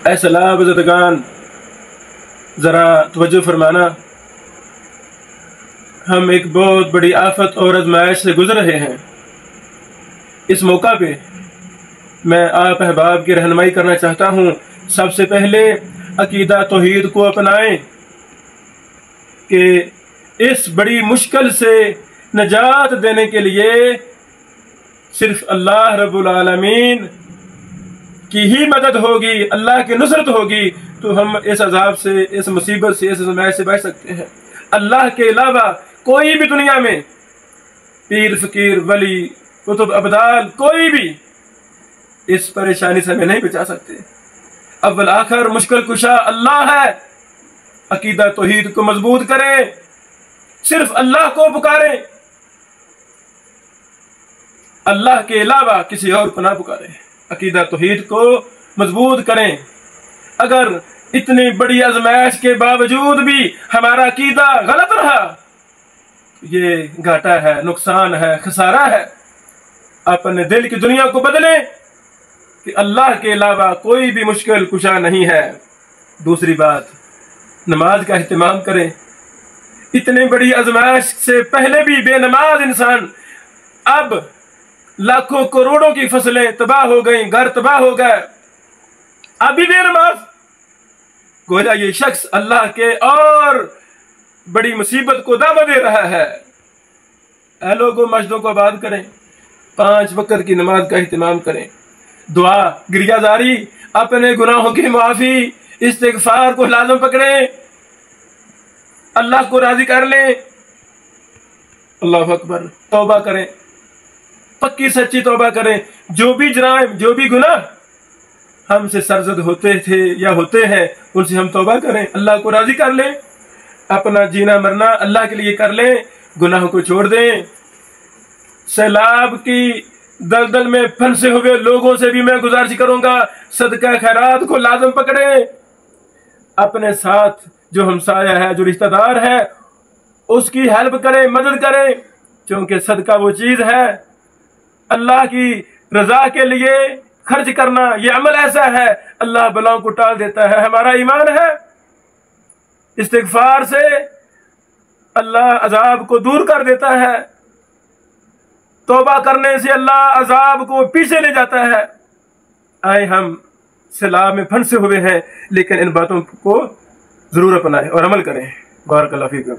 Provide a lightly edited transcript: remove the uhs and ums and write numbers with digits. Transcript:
اے سلام بزرگان، ذرا توجہ فرمانا، ہم ایک بہت بڑی آفت اور آزمائش سے گزر رہے ہیں۔ اس موقع پہ میں آپ احباب کی رہنمائی کرنا چاہتا ہوں۔ سب سے پہلے عقیدہ توحید کو اپنائیں کہ اس بڑی مشکل سے نجات دینے کے لیے صرف اللہ رب العالمین کی ہی مدد ہوگی، اللہ کی نصرت ہوگی تو ہم اس عذاب سے، اس مصیبت سے، اس آزمائش سے بچ سکتے ہیں۔ اللہ کے علاوہ کوئی بھی دنیا میں پیر فقیر ولی قطب ابدال کوئی بھی اس پریشانی سے ہمیں نہیں بچا سکتے۔ اول آخر مشکل کشا اللہ ہے۔ عقیدہ توحید کو مضبوط کریں، صرف اللہ کو پکاریں، اللہ کے علاوہ کسی اور کو نہ پکاریں۔ عقیدہ توحید کو مضبوط کریں۔ اگر اتنی بڑی آزمائش کے باوجود بھی ہمارا عقیدہ غلط رہا، یہ گھاٹا ہے، نقصان ہے، خسارہ ہے۔ اپنے دل کی دنیا کو بدلیں کہ اللہ کے علاوہ کوئی بھی مشکل کشا نہیں ہے۔ دوسری بات، نماز کا اہتمام کریں۔ اتنی بڑی آزمائش سے پہلے بھی بے نماز انسان، اب لاکھوں کروڑوں کی فصلیں تباہ ہو گئیں، گھر تباہ ہو گئے، ابھی بے نماز۔ گویا یہ شخص اللہ کے اور بڑی مصیبت کو دعوت دے رہا ہے۔ اے لوگوں، مسجدوں کو آباد کریں، 5 وقت کی نماز کا اہتمام کریں، دعا گریہ زاری، اپنے گناہوں کی معافی، استغفار کو لازم پکڑیں، اللہ کو راضی کر لیں۔ اللہ اکبر، توبہ کریں، پکی سچی توبہ کریں۔ جو بھی جرائم، جو بھی گناہ ہم سے سرزد ہوتے تھے یا ہوتے ہیں، ان سے ہم توبہ کریں، اللہ کو راضی کر لیں، اپنا جینا مرنا اللہ کے لیے کر لیں، گناہوں کو چھوڑ دیں۔ سیلاب کی دلدل میں پھنسے ہوئے لوگوں سے بھی میں گزارش کروں گا، صدقہ خیرات کو لازم پکڑیں۔ اپنے ساتھ جو ہمسایہ ہے، جو رشتہ دار ہے، اس کی ہیلپ کریں، مدد کریں، کیونکہ صدقہ وہ چیز ہے، اللہ کی رضا کے لیے خرچ کرنا یہ عمل ایسا ہے، اللہ بلاؤں کو ٹال دیتا ہے۔ ہمارا ایمان ہے، استغفار سے اللہ عذاب کو دور کر دیتا ہے، توبہ کرنے سے اللہ عذاب کو پیچھے لے جاتا ہے۔ آئے ہم سیلاب میں پھنسے ہوئے ہیں، لیکن ان باتوں کو ضرور اپنائیں اور عمل کریں۔ بارک اللہ فیکم۔